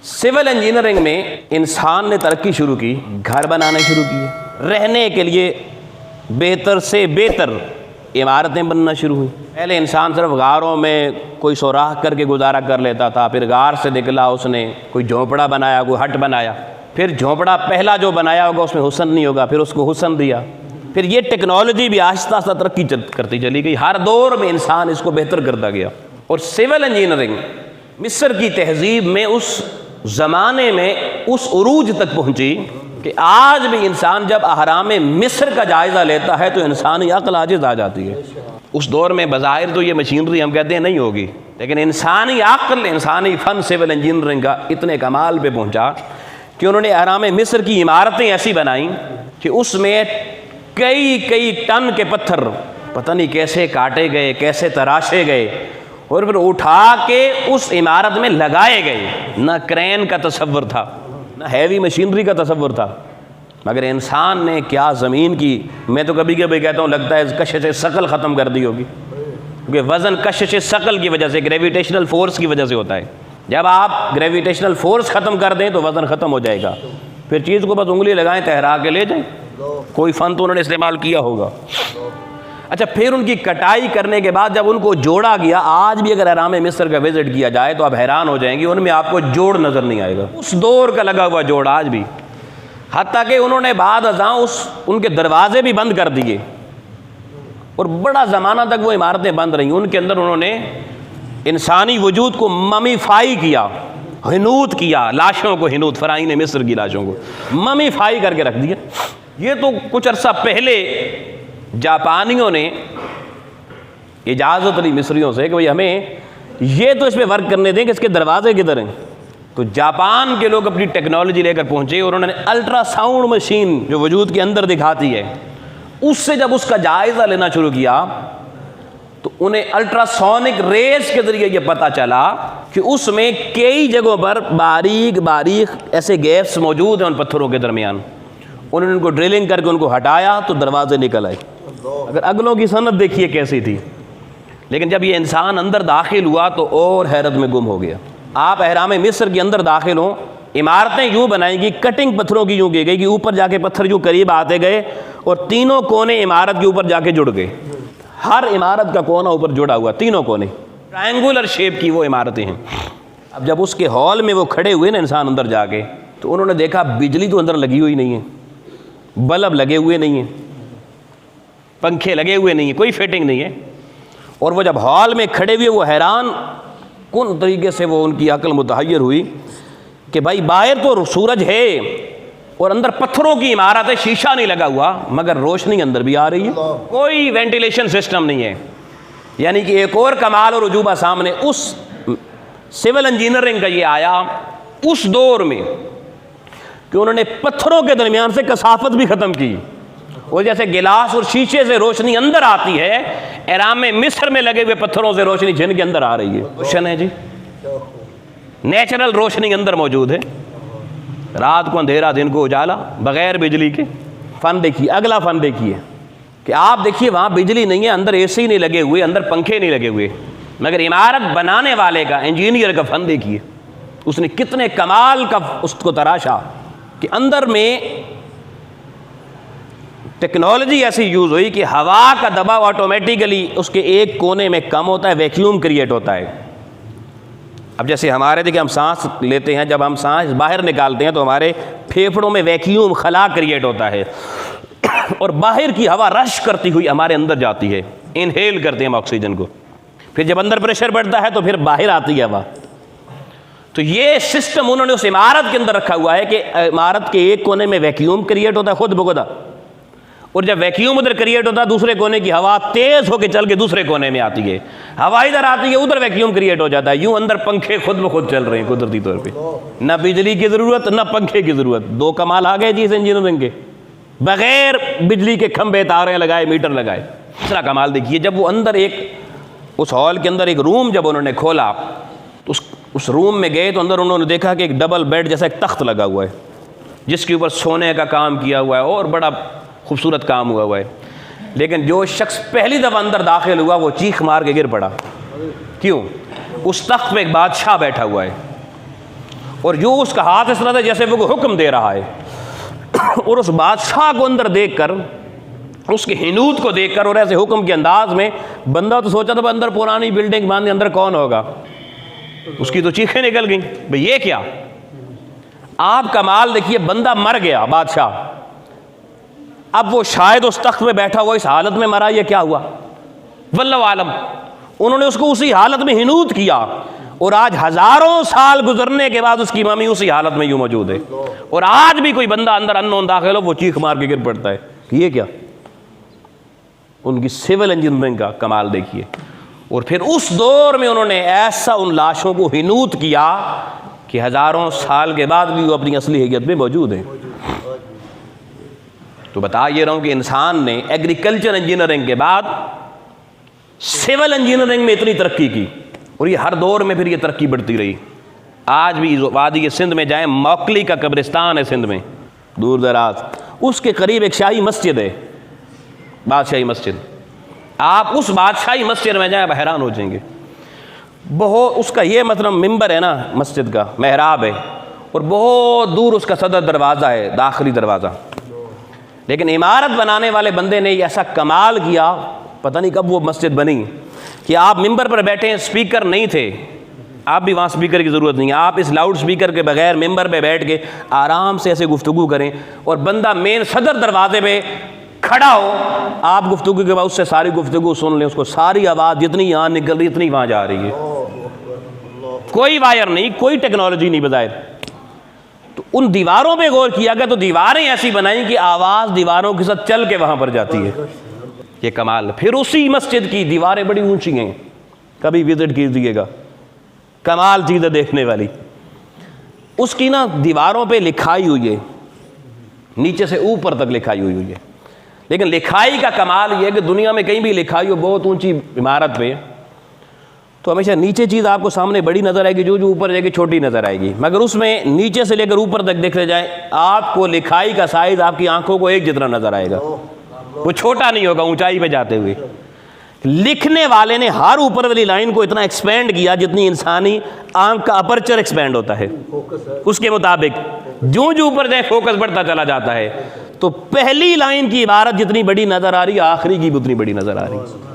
Civil engineering میں انسان نے ترقی شروع کی، گھر بنانے شروع کیے، رہنے کے لیے بہتر سے بہتر عمارتیں بننا شروع ہوئی۔ پہلے انسان صرف غاروں میں کوئی سوراخ کر کے گزارا کر لیتا تھا، پھر غار سے نکلا اس نے کوئی جھونپڑا بنایا، کوئی ہٹ بنایا، پھر جھونپڑا پہلا جو بنایا ہوگا اس میں حسن نہیں ہوگا، پھر اس کو حسن دیا، پھر یہ ٹیکنالوجی بھی آہستہ آہستہ ترقی کرتی چلی گئی، ہر دور میں انسان اس کو بہتر کرتا گیا۔ اور سول انجینئرنگ مصر کی تہذیب میں اس زمانے میں اس عروج تک پہنچی کہ آج بھی انسان جب اہرام مصر کا جائزہ لیتا ہے تو انسانی عقل عاجز آ جاتی ہے۔ اس دور میں بظاہر تو یہ مشینری ہم کہتے ہیں نہیں ہوگی، لیکن انسانی عقل، انسانی فن سول انجینئرنگ کا اتنے کمال پہ پہنچا کہ انہوں نے اہرام مصر کی عمارتیں ایسی بنائیں کہ اس میں کئی ٹن کے پتھر پتہ نہیں کیسے کاٹے گئے، کیسے تراشے گئے اور پھر اٹھا کے اس عمارت میں لگائے گئے۔ نہ کرین کا تصور تھا، نہ ہیوی مشینری کا تصور تھا، مگر انسان نے کیا زمین کی، میں تو کبھی کبھی کہتا ہوں لگتا ہے کشش ثقل ختم کر دی ہوگی، کیونکہ وزن کشش ثقل کی وجہ سے، گریویٹیشنل فورس کی وجہ سے ہوتا ہے۔ جب آپ گریویٹیشنل فورس ختم کر دیں تو وزن ختم ہو جائے گا، پھر چیز کو بس انگلی لگائیں تہرا کے لے جائیں۔ کوئی فن تو انہوں نے استعمال کیا ہوگا۔ اچھا، پھر ان کی کٹائی کرنے کے بعد جب ان کو جوڑا گیا، آج بھی اگر اہرام مصر کا وزٹ کیا جائے تو آپ حیران ہو جائیں گے، ان میں آپ کو جوڑ نظر نہیں آئے گا، اس دور کا لگا ہوا جوڑ آج بھی، حتیٰ کہ انہوں نے بعد ازاں ان کے دروازے بھی بند کر دیے اور بڑا زمانہ تک وہ عمارتیں بند رہیں۔ ان کے اندر انہوں نے انسانی وجود کو ممیفائی کیا، ہنوت کیا، لاشوں کو ہنوت، فرعین مصر کی لاشوں کو ممیفائی کر کے رکھ دیا۔ یہ تو کچھ عرصہ پہلے جاپانیوں نے اجازت لی مصریوں سے کہ بھئی ہمیں یہ تو اس پہ ورک کرنے دیں کہ اس کے دروازے کدھر ہیں، تو جاپان کے لوگ اپنی ٹیکنالوجی لے کر پہنچے اور انہوں نے الٹرا ساؤنڈ مشین جو وجود کے اندر دکھاتی ہے، اس سے جب اس کا جائزہ لینا شروع کیا تو انہیں الٹرا سونک ریز کے ذریعے یہ پتہ چلا کہ اس میں کئی جگہوں پر باریک ایسے گیپس موجود ہیں ان پتھروں کے درمیان۔ انہوں نے ان کو ڈرلنگ کر کے ان کو ہٹایا تو دروازے نکل آئے۔ اگر اگلوں کی صنعت دیکھیے کیسی تھی، لیکن جب یہ انسان اندر داخل ہوا تو اور حیرت میں گم ہو گیا۔ آپ اہرام مصر کے اندر داخل ہوں، عمارتیں یوں بنائی گئی، کٹنگ پتھروں کی یوں کی گئی کہ اوپر جا کے پتھر یوں قریب آتے گئے اور تینوں کونے عمارت کے اوپر جا کے جڑ گئے۔ ہر عمارت کا کونا اوپر جڑا ہوا، تینوں کونے ٹرائنگولر شیپ کی وہ عمارتیں ہیں۔ اب جب اس کے ہال میں وہ کھڑے ہوئے نا انسان اندر جا کے، تو انہوں نے دیکھا بجلی تو اندر لگی ہوئی نہیں ہے، بلب لگے ہوئے نہیں ہیں، پنکھے لگے ہوئے نہیں ہیں، کوئی فٹنگ نہیں ہے۔ اور وہ جب ہال میں کھڑے ہوئے وہ حیران کن طریقے سے وہ ان کی عقل متحیر ہوئی کہ بھائی باہر تو سورج ہے اور اندر پتھروں کی عمارت ہے، شیشہ نہیں لگا ہوا، مگر روشنی اندر بھی آ رہی ہے، کوئی وینٹیلیشن سسٹم نہیں ہے۔ یعنی کہ ایک اور کمال اور عجوبہ سامنے اس سول انجینئرنگ کا یہ آیا اس دور میں کہ انہوں نے پتھروں کے درمیان سے کثافت بھی ختم کی، اور جیسے گلاس اور شیشے سے روشنی اندر آتی ہے، اہرام مصر میں لگے ہوئے پتھروں سے روشنی جن کے اندر آ رہی ہے۔ روشن ہے جی، نیچرل روشنی اندر موجود ہے، رات کو اندھیرا دن کو اجالا، بغیر بجلی کے۔ فن دیکھیے، اگلا فن دیکھیے کہ آپ دیکھیے وہاں بجلی نہیں ہے، اندر اے سی نہیں لگے ہوئے، اندر پنکھے نہیں لگے ہوئے، مگر عمارت بنانے والے کا، انجینئر کا فن دیکھیے، اس نے کتنے کمال کا اس کو تراشا کہ اندر میں ٹیکنالوجی ایسی یوز ہوئی کہ ہوا کا دباؤ آٹومیٹیکلی اس کے ایک کونے میں کم ہوتا ہے، ویکیوم کریٹ ہوتا ہے۔ اب جیسے ہمارے دیکھیں ہم سانس لیتے ہیں، جب ہم سانس باہر نکالتے ہیں تو ہمارے پھیپھڑوں میں ویکیوم خلا کریٹ ہوتا ہے اور باہر کی ہوا رش کرتی ہوئی ہمارے اندر جاتی ہے، انہیل کرتے ہیں ہم آکسیجن کو، پھر جب اندر پریشر بڑھتا ہے تو پھر باہر آتی ہے ہوا۔ تو یہ سسٹم انہوں نے اس عمارت کے اندر رکھا ہوا ہے کہ عمارت کے ایک کونے میں ویکیوم کریٹ ہوتا ہے خود بخود، اور جب ویکیوم ادھر کریٹ ہوتا ہے دوسرے کونے کی ہوا تیز ہو کے چل کے دوسرے کونے میں آتی ہے، ہوا ادھر آتی ہے ادھر ویکیوم کریٹ ہو جاتا ہے، یوں اندر پنکھے خود بخود چل رہے ہیں قدرتی طور پہ، نہ بجلی کی ضرورت نہ پنکھے کی ضرورت۔ دو کمال آ گئے جی اس انجینئرنگ کے، بغیر بجلی کے کھمبے تاریں لگائے میٹر لگائے۔ دوسرا کمال دیکھیے، جب وہ اندر اس ہال کے اندر ایک روم جب انہوں نے کھولا تو اس روم میں گئے تو اندر انہوں نے دیکھا کہ ایک ڈبل بیڈ جیسا ایک تخت لگا ہوا ہے جس کے اوپر سونے کا کام کیا ہوا ہے اور بڑا خوبصورت کام ہوا ہے، لیکن جو شخص پہلی دفعہ اندر داخل ہوا وہ چیخ مار کے گر پڑا۔ کیوں؟ اس تخت پہ ایک بادشاہ بیٹھا ہوا ہے اور جو اس کا ہاتھ اس طرح تھا جیسے وہ حکم دے رہا ہے، اور اس بادشاہ کو اندر دیکھ کر، اس کے حنوت کو دیکھ کر اور ایسے حکم کے انداز میں، بندہ تو سوچا تھا اندر پرانی بلڈنگ باندھے اندر کون ہوگا، اس کی تو چیخیں نکل گئیں بھئی یہ کیا۔ آپ کمال دیکھیے، بندہ مر گیا بادشاہ، اب وہ شاید اس تخت میں بیٹھا ہوا اس حالت میں مرا، یہ کیا ہوا واللہ عالم۔ انہوں نے اس کو اسی حالت میں حنوت کیا، اور آج ہزاروں سال گزرنے کے بعد اس کی ممی اسی حالت میں یوں موجود ہے، اور آج بھی کوئی بندہ اندر انون داخل ہو وہ چیخ مار کے گر پڑتا ہے کہ یہ کیا۔ ان کی سول انجینئرنگ کا کمال دیکھیے، اور پھر اس دور میں انہوں نے ایسا ان لاشوں کو حنوت کیا کہ ہزاروں سال کے بعد بھی وہ اپنی اصلی حیت میں موجود ہیں۔ تو بتا یہ رہا ہوں کہ انسان نے ایگریکلچر انجینئرنگ کے بعد سول انجینئرنگ میں اتنی ترقی کی، اور یہ ہر دور میں پھر یہ ترقی بڑھتی رہی۔ آج بھی وادی سندھ میں جائیں، موکلی کا قبرستان ہے سندھ میں دور دراز، اس کے قریب ایک شاہی مسجد ہے، بادشاہی مسجد۔ آپ اس بادشاہی مسجد میں جائیں آپ حیران ہو جائیں گے، بہت اس کا یہ مطلب ممبر ہے نا مسجد کا، محراب ہے، اور بہت دور اس کا صدر دروازہ ہے، داخلی دروازہ۔ لیکن عمارت بنانے والے بندے نے ایسا کمال کیا، پتہ نہیں کب وہ مسجد بنی، کہ آپ ممبر پر بیٹھے ہیں، سپیکر نہیں تھے، آپ بھی وہاں سپیکر کی ضرورت نہیں ہے، آپ اس لاؤڈ سپیکر کے بغیر ممبر پہ بیٹھ کے آرام سے ایسے گفتگو کریں، اور بندہ مین صدر دروازے پہ کھڑا ہو، آپ گفتگو کے بعد اس سے ساری گفتگو سن لیں، اس کو ساری آواز جتنی یہاں نکل رہی اتنی وہاں جا رہی ہے، کوئی وائر نہیں، کوئی ٹیکنالوجی نہیں بظاہر۔ تو ان دیواروں پہ غور کیا گیا تو دیواریں ایسی بنائیں کہ آواز دیواروں کے ساتھ چل کے وہاں پر جاتی ہے، یہ کمال۔ پھر اسی مسجد کی دیواریں بڑی اونچی ہیں، کبھی وزٹ کیجیے گا، کمال چیز ہے دیکھنے والی۔ اس کی نا دیواروں پہ لکھائی ہوئی ہے، نیچے سے اوپر تک لکھائی ہوئی ہے، لیکن لکھائی کا کمال یہ ہے کہ دنیا میں کہیں بھی لکھائی ہو بہت اونچی عمارت پہ تو ہمیشہ نیچے چیز آپ کو سامنے بڑی نظر آئے گی، جو اوپر جائے گی چھوٹی نظر آئے گی، مگر اس میں نیچے سے لے کر اوپر تک دیکھتے جائیں آپ کو لکھائی کا سائز آپ کی آنکھوں کو ایک جتنا نظر آئے گا، وہ چھوٹا نہیں ہوگا اونچائی پہ جاتے ہوئے۔ لکھنے والے نے ہر اوپر والی لائن کو اتنا ایکسپینڈ کیا جتنی انسانی آنکھ کا اپرچر ایکسپینڈ ہوتا ہے، اس کے مطابق جو اوپر جائے فوکس بڑھتا چلا جاتا ہے۔ تو پہلی لائن کی عبارت جتنی بڑی نظر آ رہی ہے، آخری کی بھی اتنی بڑی نظر آ رہی ہے۔